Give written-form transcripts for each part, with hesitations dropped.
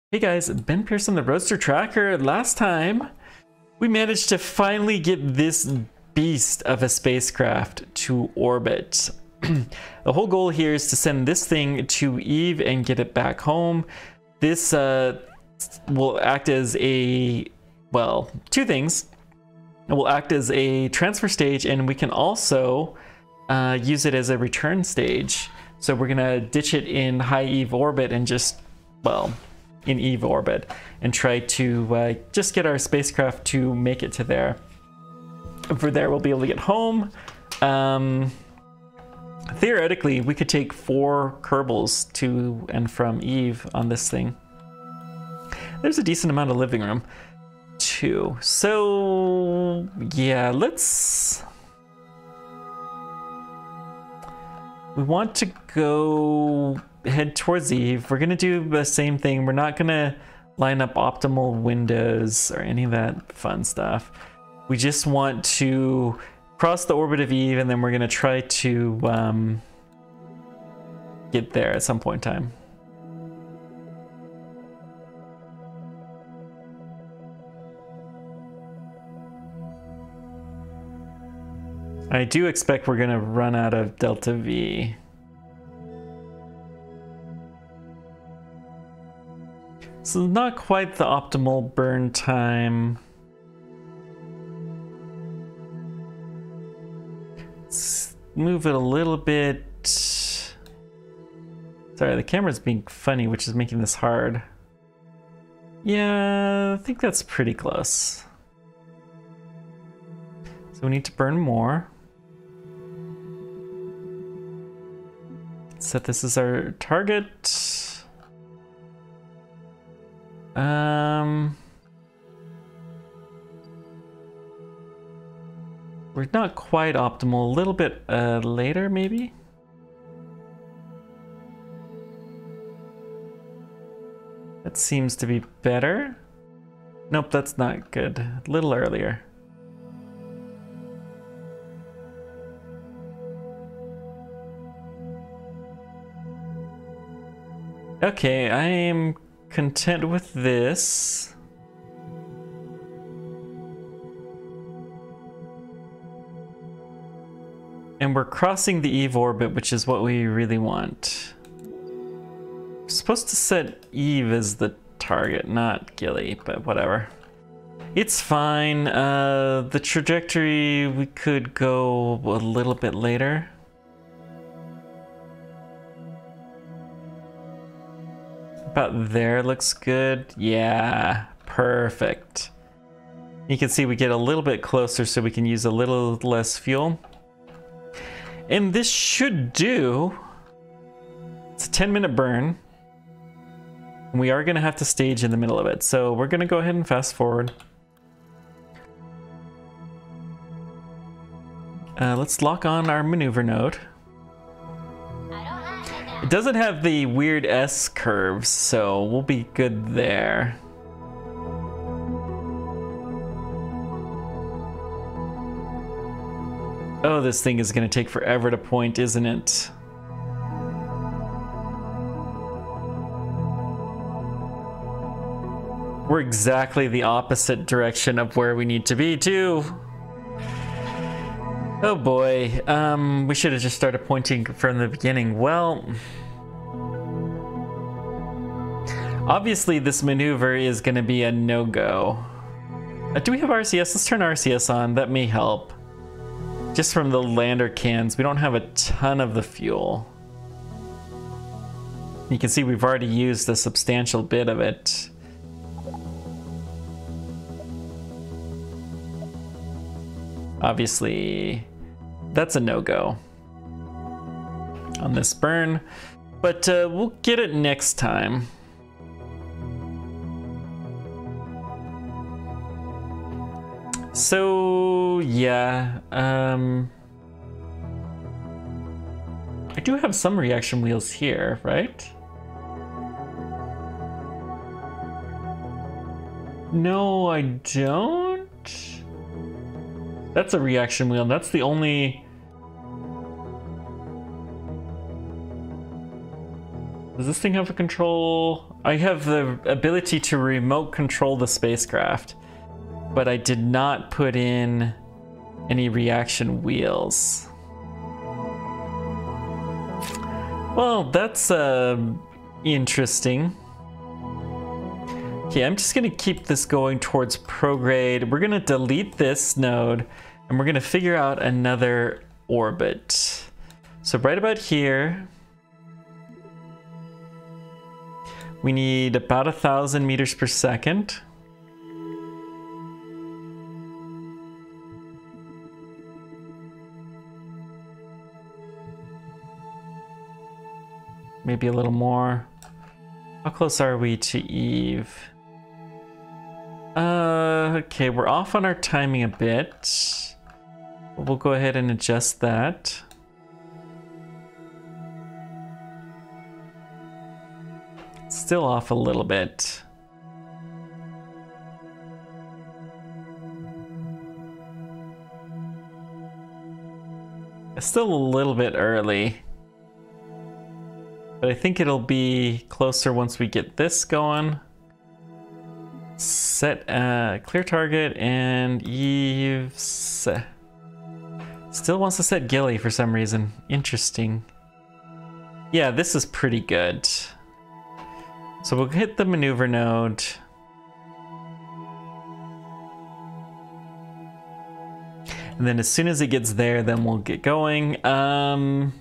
Hey guys, Ben Pearson, the Roadster Tracker. Last time, we managed to finally get this beast of a spacecraft to orbit. The whole goal here is to send this thing to Eve and get it back home. This will act as a, well, two things. It will act as a transfer stage, and we can also use it as a return stage. So we're gonna ditch it in high Eve orbit and just, well, in Eve orbit, and try to just get our spacecraft to make it to there. For there, we'll be able to get home. Theoretically, we could take 4 Kerbals to and from Eve on this thing. There's a decent amount of living room, too. So, yeah, let's... We want to go head towards Eve. We're gonna do the same thing. We're not gonna line up optimal windows or any of that fun stuff. We just want to cross the orbit of Eve, and then we're gonna try to get there at some point in time. I do expect we're gonna run out of Delta V. So not quite the optimal burn time. Let's move it a little bit. Sorry, the camera's being funny, which is making this hard. Yeah, I think that's pretty close. So we need to burn more. Set this as our target. We're not quite optimal. A little bit later, maybe? That seems to be better. Nope, that's not good. A little earlier. Okay, I am content with this. And we're crossing the Eve orbit, which is what we really want. We're supposed to set Eve as the target, not Gilly, but whatever. It's fine. The trajectory, we could go a little bit later. About there looks good. Yeah, perfect. You can see we get a little bit closer so we can use a little less fuel. And this should do. It's a 10-minute burn. We are gonna have to stage in the middle of it. So we're gonna go ahead and fast forward. Let's lock on our maneuver node. It doesn't have the weird S curves, so we'll be good there. Oh, this thing is going to take forever to point, isn't it? We're exactly the opposite direction of where we need to be, too. Oh boy, we should have just started pointing from the beginning. Well, obviously this maneuver is going to be a no-go. Do we have RCS? Let's turn RCS on. That may help. Just from the lander cans, we don't have a ton of the fuel. You can see we've already used a substantial bit of it. Obviously, that's a no-go on this burn, but we'll get it next time. So, yeah, I do have some reaction wheels here, right? No, I don't. That's a reaction wheel. That's the only... Is Does this thing have a control? I have the ability to remote control the spacecraft, but I did not put in any reaction wheels. Well, that's interesting. Okay, I'm just gonna keep this going towards prograde. We're gonna delete this node and we're gonna figure out another orbit. So right about here, we need about 1,000 meters per second. Maybe a little more. How close are we to Eve? Okay, we're off on our timing a bit. We'll go ahead and adjust that. Still off a little bit. It's still a little bit early. But I think it'll be closer once we get this going. Set clear target and Eve still wants to set Gilly for some reason. Interesting. Yeah, this is pretty good. So we'll hit the maneuver node. And then as soon as it gets there, then we'll get going. I'm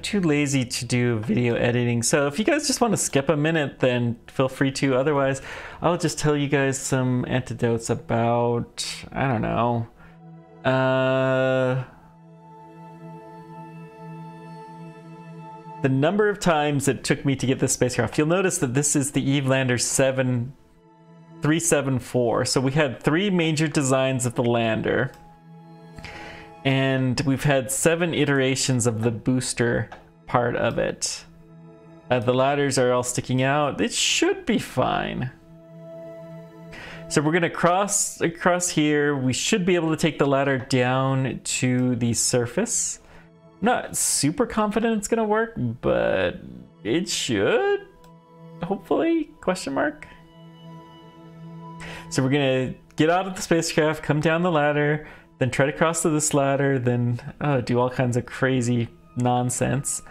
too lazy to do video editing, so if you guys just want to skip a minute, then feel free to. Otherwise, I'll just tell you guys some anecdotes about, I don't know, the number of times it took me to get this spacecraft. You'll notice that this is the Eve Lander 374. So we had 3 major designs of the lander. And we've had 7 iterations of the booster part of it. The ladders are all sticking out. It should be fine. So we're gonna cross across here. We should be able to take the ladder down to the surface. Not super confident it's gonna work, but it should, hopefully, question mark. So we're gonna get out of the spacecraft, come down the ladder, then try to cross to this ladder, then do all kinds of crazy nonsense.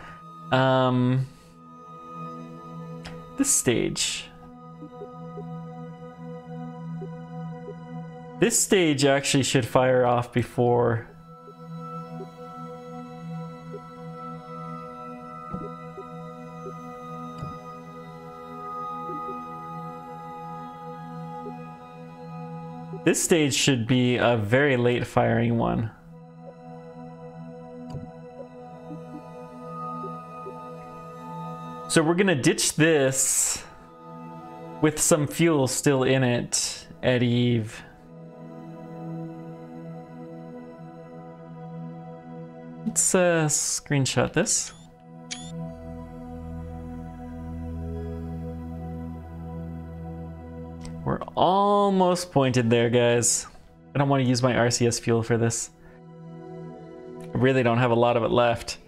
This stage. This stage actually should fire off before. This stage should be a very late firing one. So we're gonna ditch this with some fuel still in it at Eve. Let's screenshot this. We're almost pointed there, guys. I don't want to use my RCS fuel for this. I really don't have a lot of it left.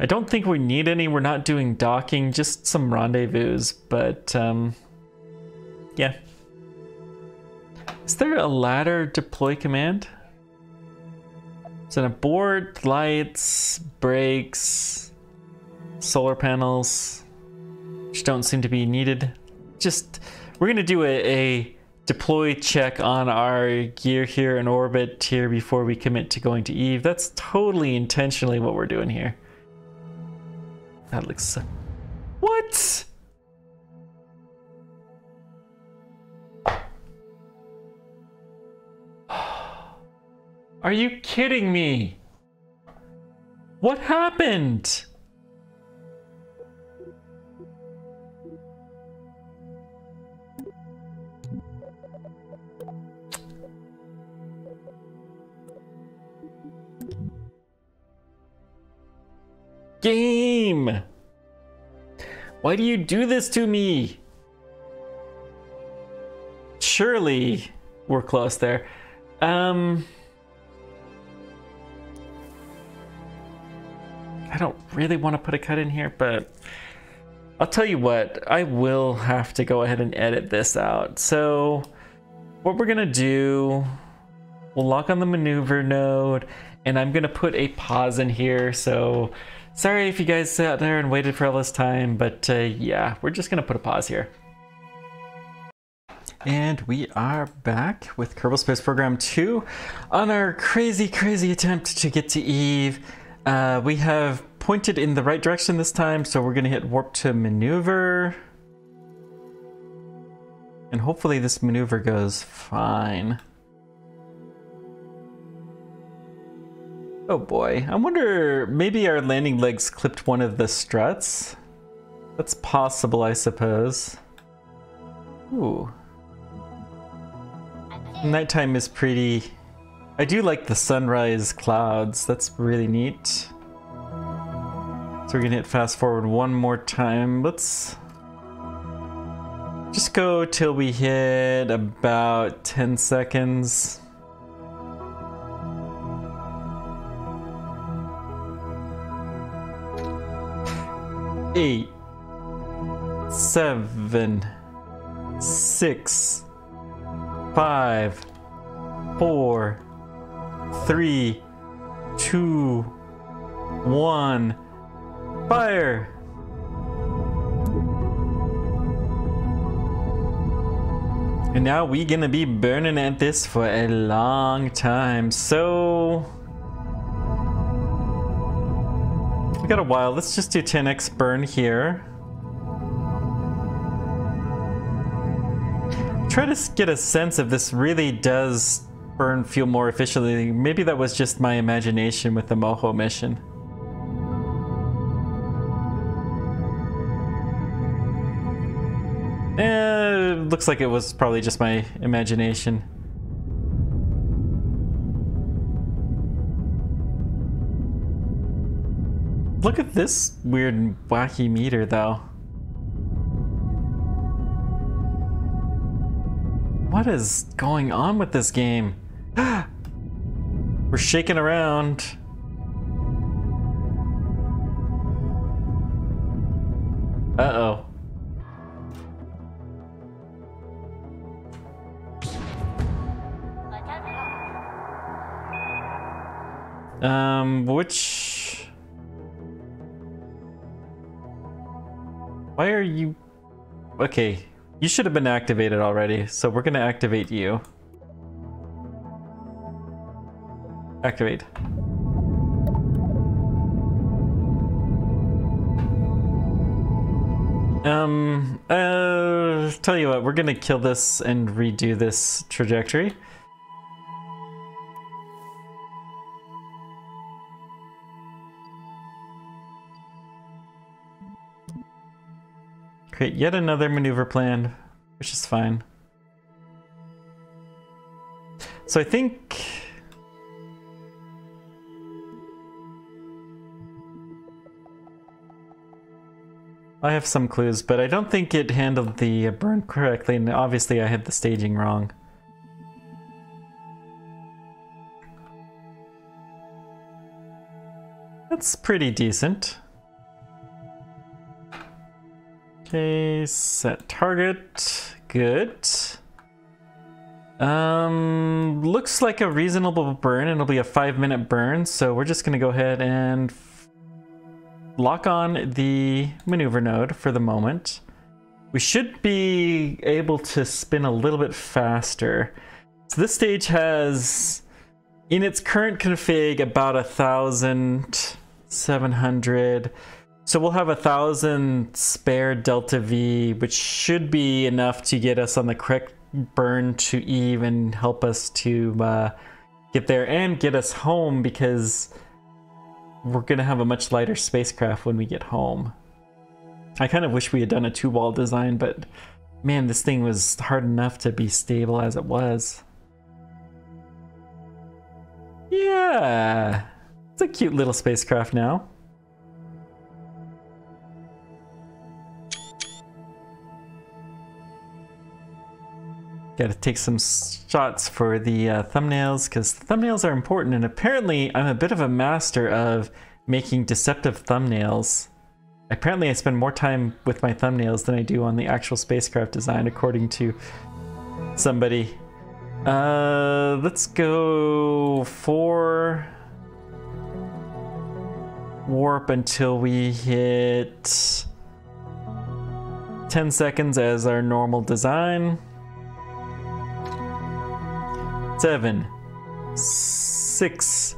I don't think we need any. We're not doing docking, just some rendezvous, but yeah. Is there a ladder deploy command? It's an abort, lights, brakes, solar panels, which don't seem to be needed. Just, we're gonna do a deploy check on our gear here in orbit here before we commit to going to Eve. That's totally intentionally what we're doing here. That looks so... What? Are you kidding me? What happened? Game! Why do you do this to me? Surely we're close there. I don't really want to put a cut in here, but I'll tell you what, I will have to go ahead and edit this out. So what we're gonna do, we'll lock on the maneuver node, and I'm gonna put a pause in here. So sorry if you guys sat there and waited for all this time, but yeah, we're just gonna put a pause here. And we are back with Kerbal Space Program 2 on our crazy attempt to get to Eve. We have pointed in the right direction this time, so we're gonna hit warp to maneuver. And hopefully this maneuver goes fine. Oh boy, I wonder, maybe our landing legs clipped one of the struts? That's possible, I suppose. Ooh. Nighttime is pretty. I do like the sunrise clouds. That's really neat. So we're gonna hit fast forward one more time. Let's just go till we hit about 10 seconds. Eight, 7, 6, 5, 4, 3, 2, 1, fire! And now we gonna be burning at this for a long time, so we got a while. Let's just do 10x burn here. Try to get a sense if this really does burn fuel more efficiently. Maybe that was just my imagination with the Moho mission. Looks like it was probably just my imagination. Look at this weird wacky meter though. What is going on with this game? We're shaking around. Uh-oh. Which... Why are you... Okay, you should have been activated already, so we're gonna activate you. Activate. Tell you what, we're gonna kill this and redo this trajectory. Create yet another maneuver plan, which is fine. So I think... I have some clues, but I don't think it handled the burn correctly, and obviously I had the staging wrong. That's pretty decent. Okay, set target. Good. Looks like a reasonable burn. It'll be a 5-minute burn, so we're just gonna go ahead and lock on the maneuver node for the moment. We should be able to spin a little bit faster. So this stage has, in its current config, about 1,700. So we'll have 1,000 spare delta V, which should be enough to get us on the correct burn to Eve and help us to get there and get us home, because we're gonna have a much lighter spacecraft when we get home. I kind of wish we had done a 2-wall design, but man, this thing was hard enough to be stable as it was. Yeah, it's a cute little spacecraft now. Gotta take some shots for the thumbnails, because the thumbnails are important, and apparently I'm a bit of a master of making deceptive thumbnails. Apparently I spend more time with my thumbnails than I do on the actual spacecraft design, according to somebody. Let's go 4 warp until we hit 10 seconds as our normal design. 7, 6,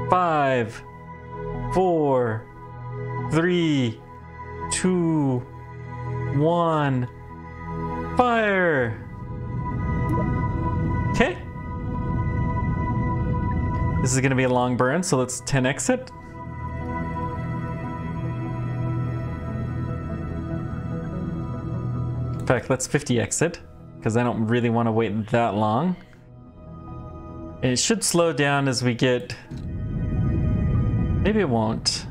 5, 4, 3, 2, 1, fire! Okay. This is gonna be a long burn, so let's 10x it. In fact, let's 50x it, because I don't really want to wait that long. And it should slow down as we get... Maybe it won't.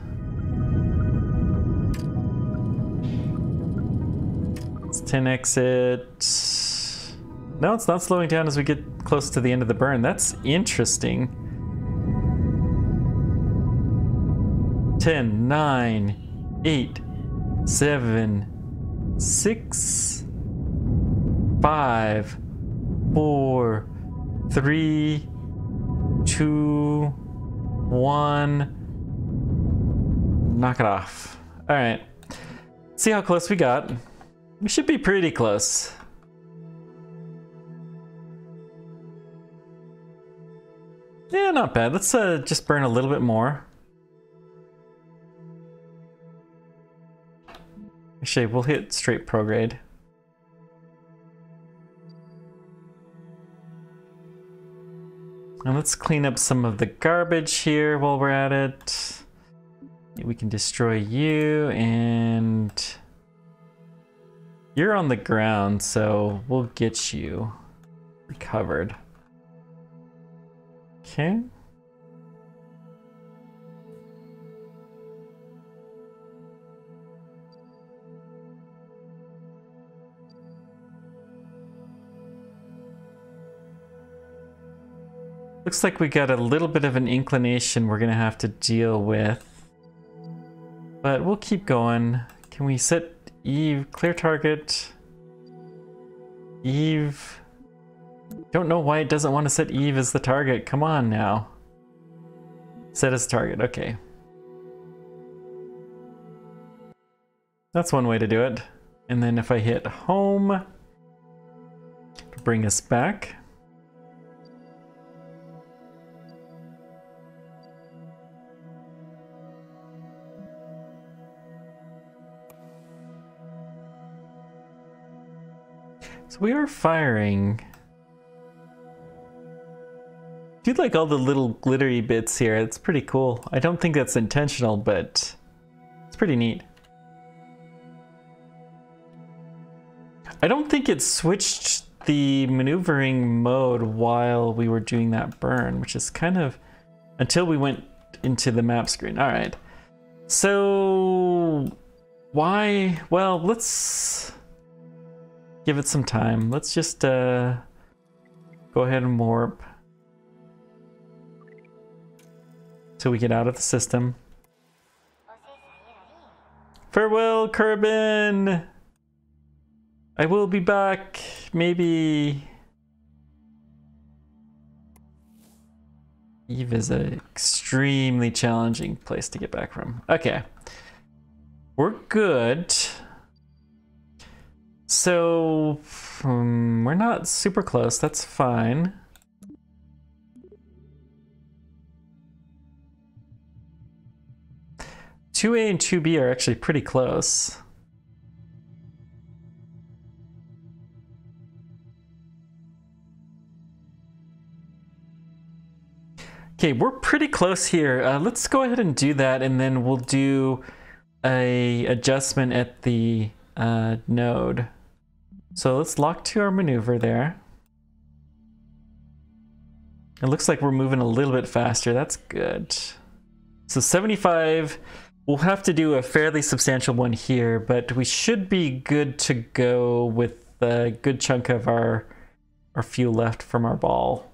Let's 10x it. No, it's not slowing down as we get close to the end of the burn. That's interesting. 10, 9, 8, 7, 6, 5, 4, 3, 2, 1. Knock it off. All right. See how close we got. We should be pretty close. Yeah, not bad. Let's just burn a little bit more. Actually, we'll hit straight prograde. And let's clean up some of the garbage here while we're at it. We can destroy you, and you're on the ground, so we'll get you recovered. Okay. Looks like we got a little bit of an inclination we're gonna have to deal with. But we'll keep going. Can we set Eve, clear target? Eve. Don't know why it doesn't want to set Eve as the target. Come on now. Set as target, okay. That's one way to do it. And then if I hit home, bring us back. So we are firing. I do like all the little glittery bits here. It's pretty cool. I don't think that's intentional, but it's pretty neat. I don't think it switched the maneuvering mode while we were doing that burn, which is kind of until we went into the map screen. All right. So why? Well, let's give it some time. Let's just go ahead and warp till we get out of the system. Farewell, Kerbin! I will be back, maybe. Eve is an extremely challenging place to get back from. Okay. We're good. So, we're not super close, that's fine. Two A and 2B are actually pretty close. Okay, we're pretty close here. Let's go ahead and do that, and then we'll do a adjustment at the node. So let's lock to our maneuver there. It looks like we're moving a little bit faster. That's good. So 75, we'll have to do a fairly substantial one here, but we should be good to go with a good chunk of our fuel left from our ball.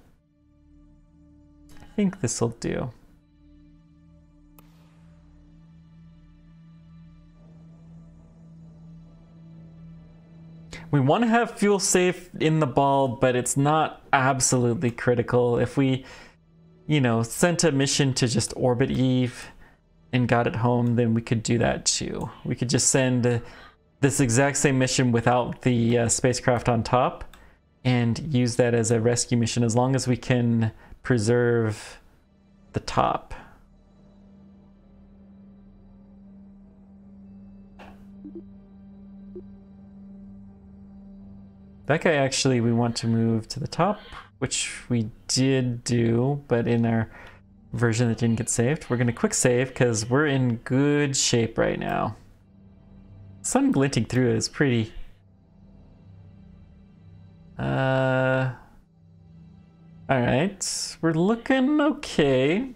I think this will do. We want to have fuel safe in the ball, but it's not absolutely critical. If we, you know, sent a mission to just orbit Eve and got it home, then we could do that too. We could just send this exact same mission without the spacecraft on top and use that as a rescue mission as long as we can preserve the top. That guy actually we want to move to the top, which we did do, but in our version that didn't get saved. We're going to quick save because we're in good shape right now. Sun glinting through it is pretty... Alright, we're looking okay.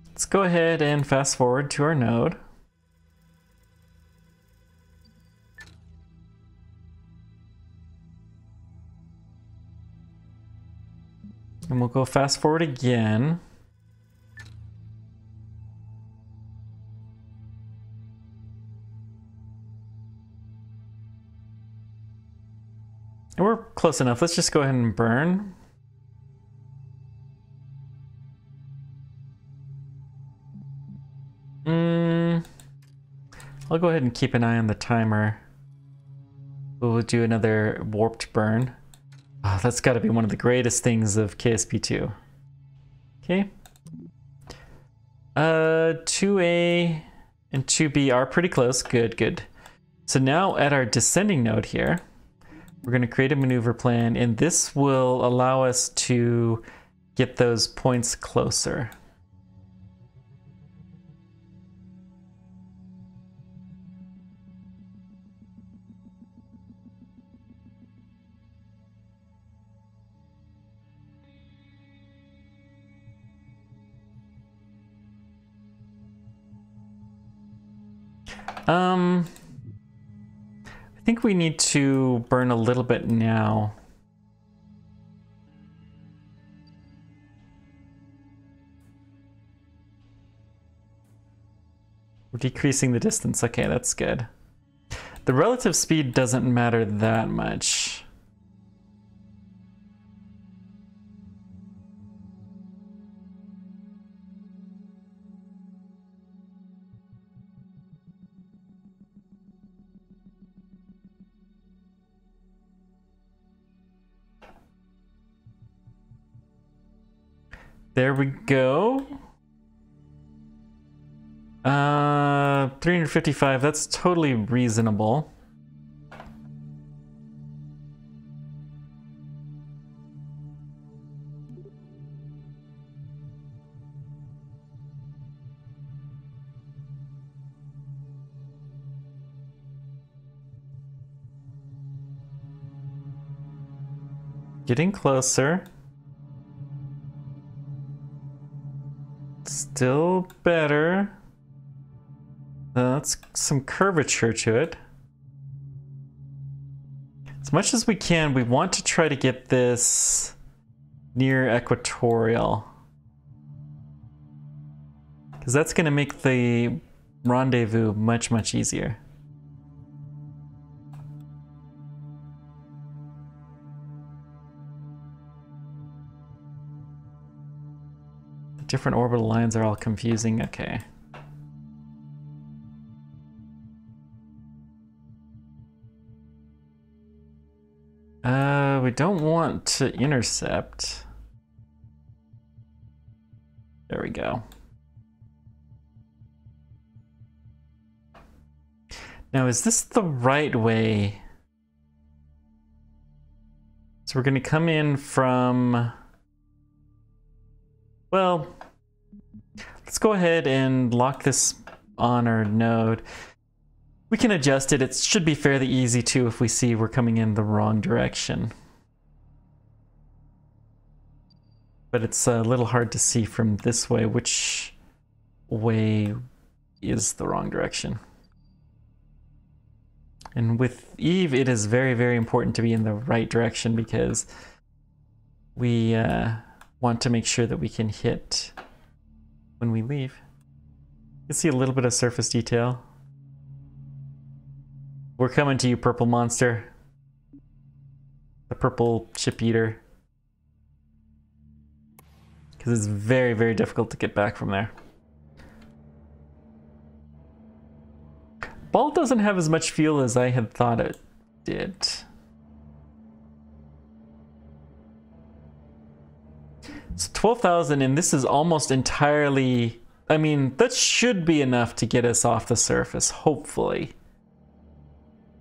Let's go ahead and fast forward to our node. And we'll go fast forward again. And we're close enough. Let's just go ahead and burn. I'll go ahead and keep an eye on the timer. We'll do another warped burn. Oh, that's got to be one of the greatest things of KSP2. Okay. 2A and 2B are pretty close. Good, good. So now at our descending node here, we're going to create a maneuver plan, and this will allow us to get those points closer. I think we need to burn a little bit now. We're decreasing the distance. Okay, that's good. The relative speed doesn't matter that much. There we go. 355, that's totally reasonable. Getting closer. Still better. That's some curvature to it. As much as we can, we want to try to get this near equatorial, because that's going to make the rendezvous much, much easier. The different orbital lines are all confusing. Okay. We don't want to intercept. There we go. Now, is this the right way? So we're going to come in from... Well, let's go ahead and lock this on our node. We can adjust it. It should be fairly easy too if we see we're coming in the wrong direction. But it's a little hard to see from this way which way is the wrong direction. And with Eve, it is very, very important to be in the right direction because we want to make sure that we can hit when we leave. You can see a little bit of surface detail. We're coming to you, purple monster. The purple ship eater. Because it's very, very difficult to get back from there. Ball doesn't have as much fuel as I had thought it did. It's 12,000, and this is almost entirely... I mean, that should be enough to get us off the surface, hopefully.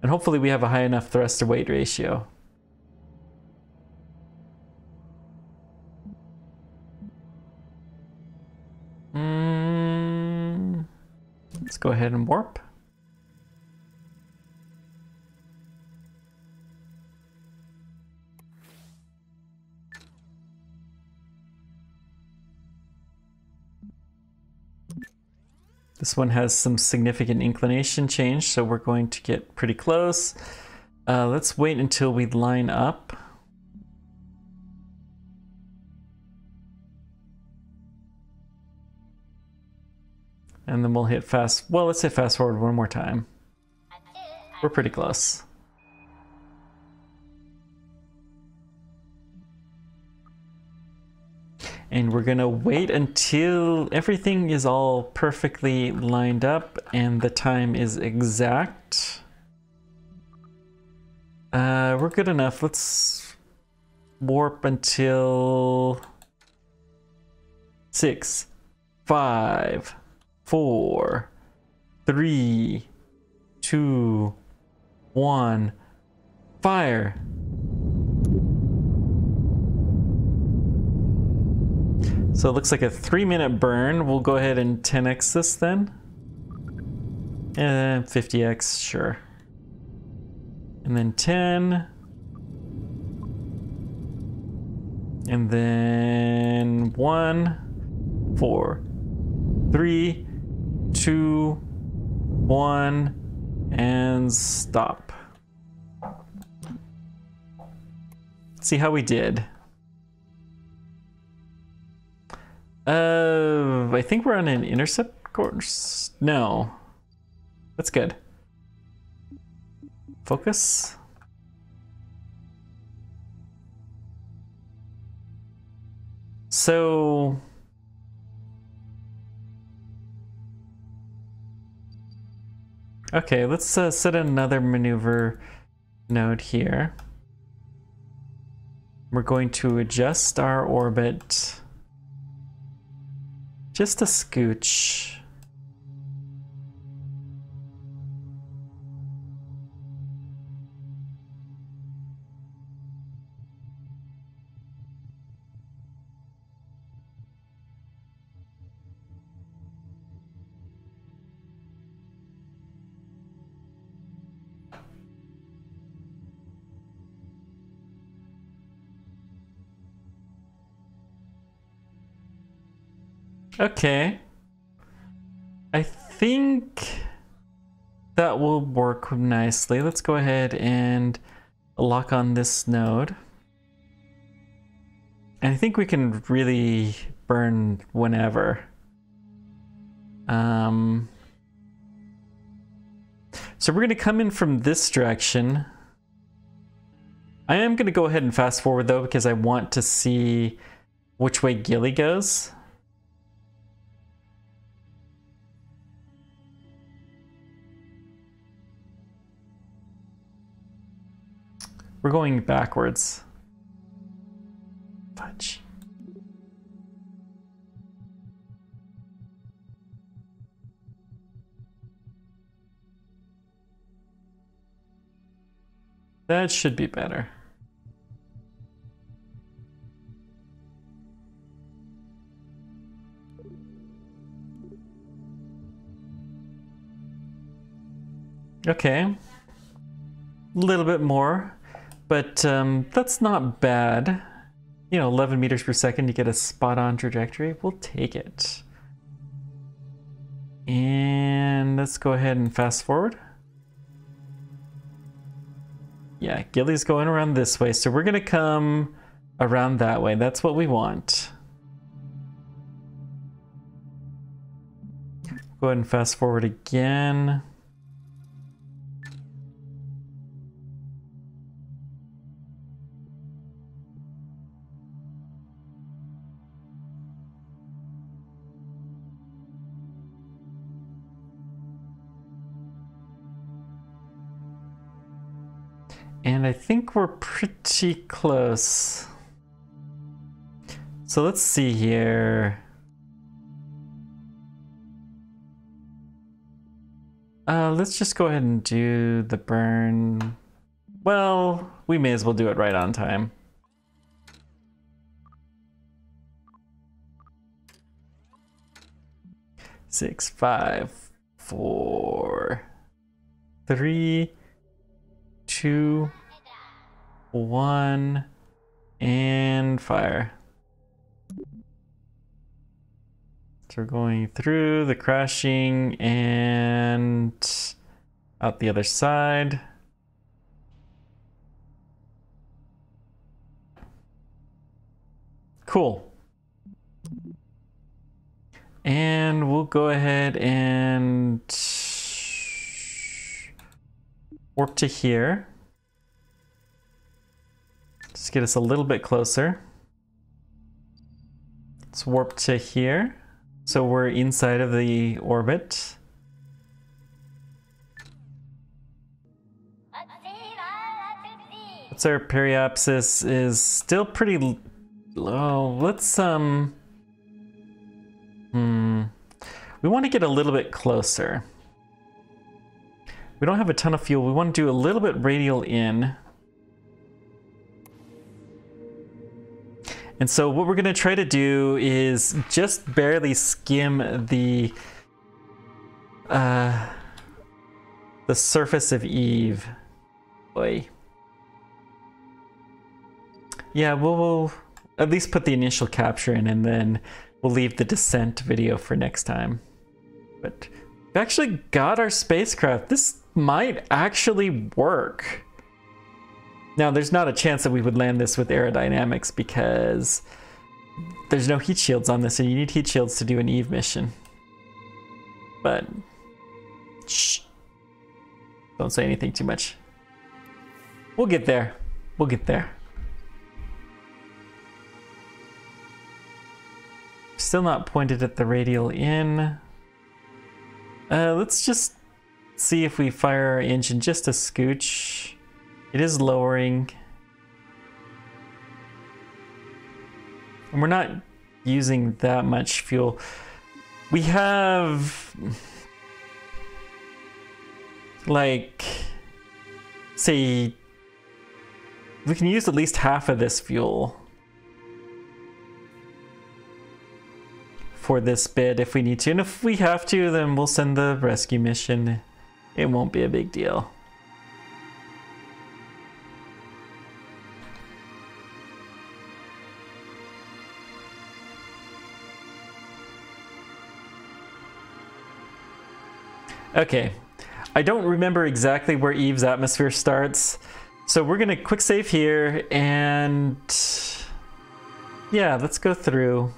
And hopefully we have a high enough thrust to weight ratio. Let's go ahead and warp. This one has some significant inclination change, so we're going to get pretty close. Let's wait until we line up. And then we'll hit fast. Well, let's hit fast forward one more time. We're pretty close. And we're gonna wait until everything is all perfectly lined up and the time is exact. We're good enough. Let's warp until 6, 5, 4, 3, 2, 1, fire. So it looks like a 3-minute burn. We'll go ahead and 10x this then. And 50x, sure. And then 10. And then 1, 4, 3, 2, 1, and stop. See how we did. I think we're on an intercept course. No, that's good. Focus. So okay, let's set another maneuver node here. We're going to adjust our orbit just a scooch. Okay. I think that will work nicely. Let's go ahead and lock on this node. And I think we can really burn whenever. So we're going to come in from this direction. I am going to go ahead and fast forward though, because I want to see which way Gilly goes. We're going backwards. Fudge. That should be better. Okay. A little bit more. But that's not bad. You know, 11 meters per second to get a spot-on trajectory. We'll take it. And let's go ahead and fast forward. Yeah, Gilly's going around this way, so we're gonna come around that way. That's what we want. Go ahead and fast forward again. And I think we're pretty close. So let's see here. Let's just go ahead and do the burn. Well, we may as well do it right on time. Six, 5, 4, 3, 2, 1, and fire. So we're going through the crashing and out the other side. Cool. And we'll go ahead and warp to here. Just get us a little bit closer. Let's warp to here. So we're inside of the orbit. What's our periapsis is still pretty low. Let's we want to get a little bit closer. We don't have a ton of fuel. We want to do a little bit radial in. And so what we're going to try to do is just barely skim the surface of Eve. Boy. Yeah, we'll at least put the initial capture in, and then we'll leave the descent video for next time. But we've actually got our spacecraft. This might actually work. Now, there's not a chance that we would land this with aerodynamics because there's no heat shields on this, and you need heat shields to do an Eve mission. But shh, don't say anything too much. We'll get there. We'll get there. Still not pointed at the radial in. Let's just see if we fire our engine just a scooch. It is lowering. And we're not using that much fuel. We have, like, say, we can use at least half of this fuel for this bid if we need to. And if we have to, then we'll send the rescue mission. It won't be a big deal. Okay, I don't remember exactly where Eve's atmosphere starts, so we're gonna quick save here, and yeah, let's go through.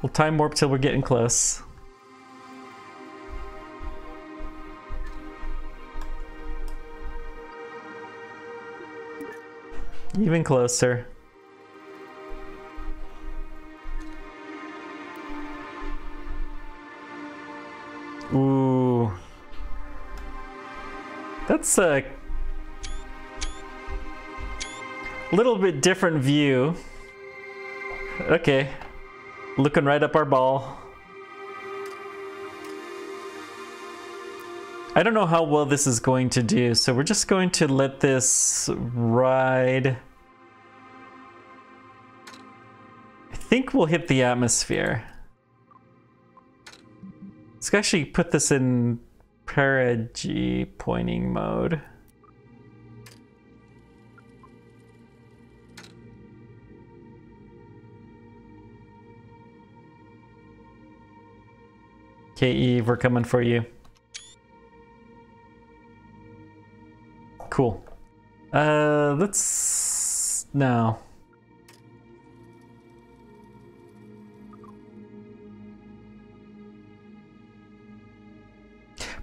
We'll time warp till we're getting close. Even closer. Ooh. That's a little bit different view. Okay. Looking right up our ball. I don't know how well this is going to do, so we're just going to let this ride. I think we'll hit the atmosphere. Let's actually put this in perigee pointing mode. Okay, Eve, we're coming for you. Cool. Let's... no.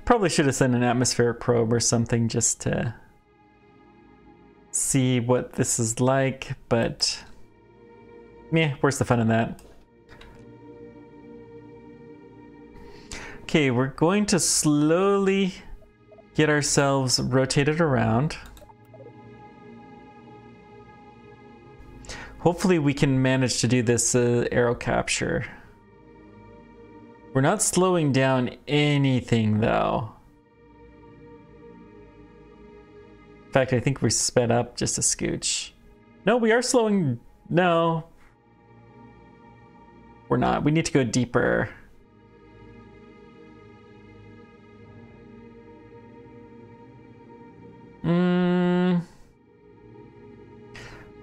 Probably should have sent an atmospheric probe or something just to see what this is like, but meh, where's the fun in that? Okay, we're going to slowly get ourselves rotated around. Hopefully we can manage to do this arrow capture. We're not slowing down anything though. In fact, I think we sped up just a scooch. No, we are slowing. No. We're not. We need to go deeper.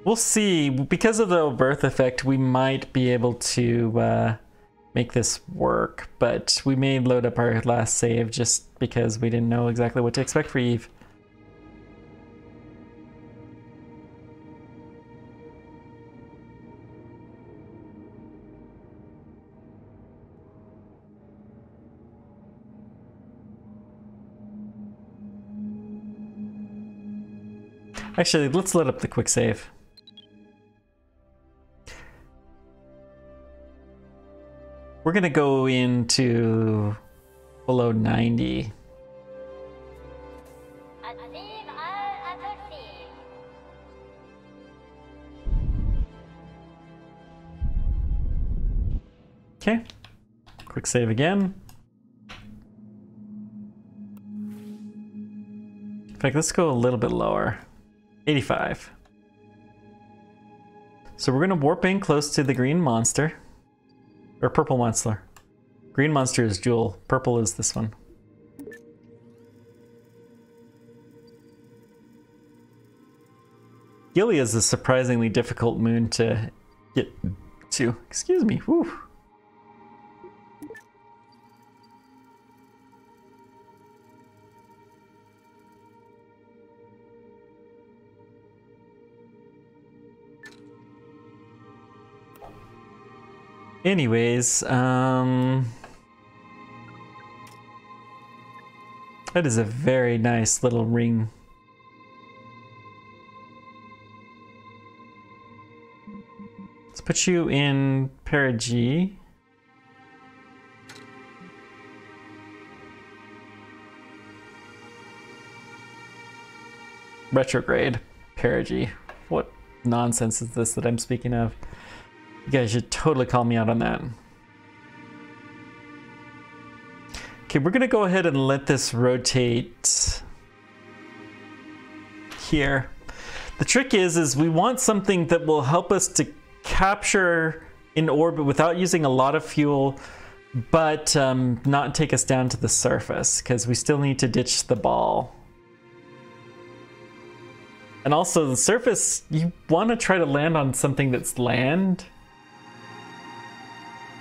We'll see. Because of the birth effect, we might be able to make this work, but we may load up our last save just because we didn't know exactly what to expect for Eve. Actually, let's load up the quick save. We're gonna go into below 90. Okay, quick save again. In fact, let's go a little bit lower. 85. So we're gonna warp in close to the green monster. Or purple monster. Green monster is Jewel. Purple is this one. Gilead is a surprisingly difficult moon to get to. Excuse me. Whew. Anyways, that is a very nice little ring. Let's put you in perigee. Retrograde perigee. What nonsense is this that I'm speaking of? You guys should totally call me out on that. Okay, we're gonna go ahead and let this rotate here. The trick is we want something that will help us to capture in orbit without using a lot of fuel, but not take us down to the surface, because we still need to ditch the ball. And also the surface, you want to try to land on something that's land.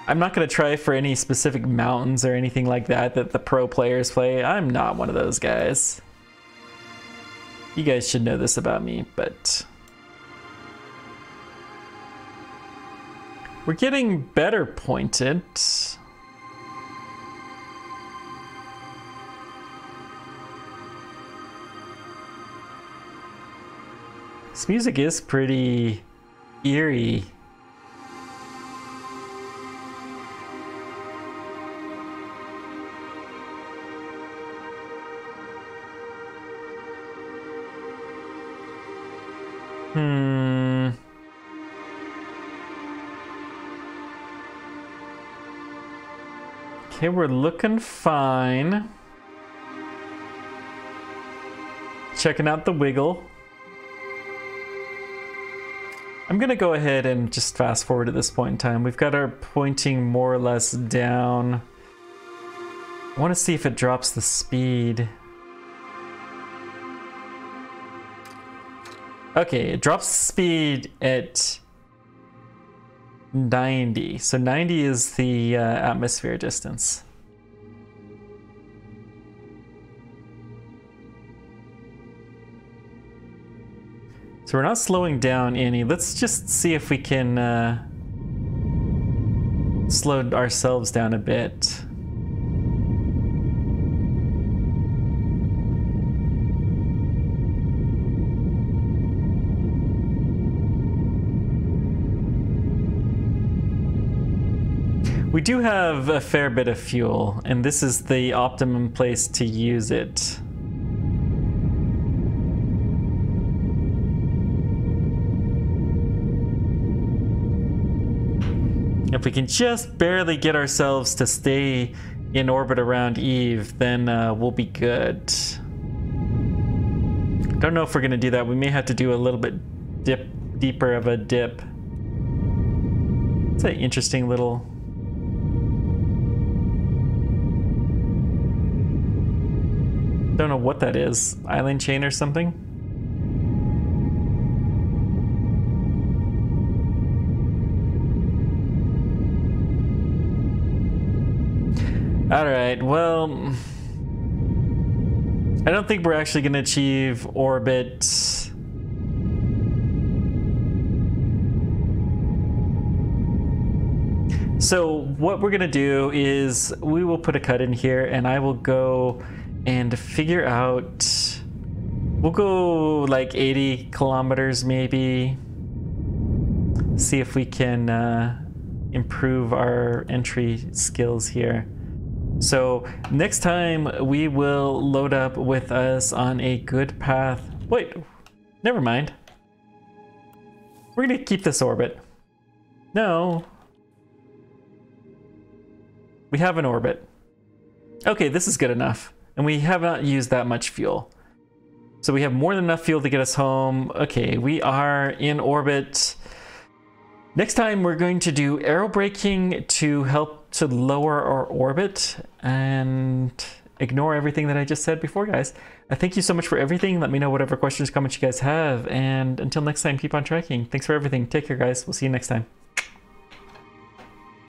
I'm not going to try for any specific mountains or anything like that the pro players play. I'm not one of those guys. You guys should know this about me, but we're getting better pointed. This music is pretty eerie. Okay, we're looking fine. Checking out the wiggle. I'm gonna go ahead and just fast forward at this point in time. We've got our pointing more or less down. I want to see if it drops the speed. Okay, it drops speed at 90. So 90 is the atmosphere distance. So we're not slowing down any. Let's just see if we can slow ourselves down a bit. We do have a fair bit of fuel, and this is the optimum place to use it. If we can just barely get ourselves to stay in orbit around Eve, then we'll be good. Don't know if we're gonna do that. We may have to do a little bit deeper of a dip. It's an interesting little... Don't know what that is. Island chain or something? Alright, well... I don't think we're actually going to achieve orbit. So what we're going to do is we will put a cut in here, and I will go and figure out... We'll go like 80 kilometers maybe. See if we can improve our entry skills here. So next time we will load up with us on a good path. Wait, never mind. We're gonna keep this orbit. No. We have an orbit. Okay, this is good enough. And we have not used that much fuel. So we have more than enough fuel to get us home. Okay, we are in orbit. Next time we're going to do aerobraking to help to lower our orbit and ignore everything that I just said before, guys. I thank you so much for everything. Let me know whatever questions, comments you guys have. And until next time, keep on tracking. Thanks for everything. Take care, guys. We'll see you next time.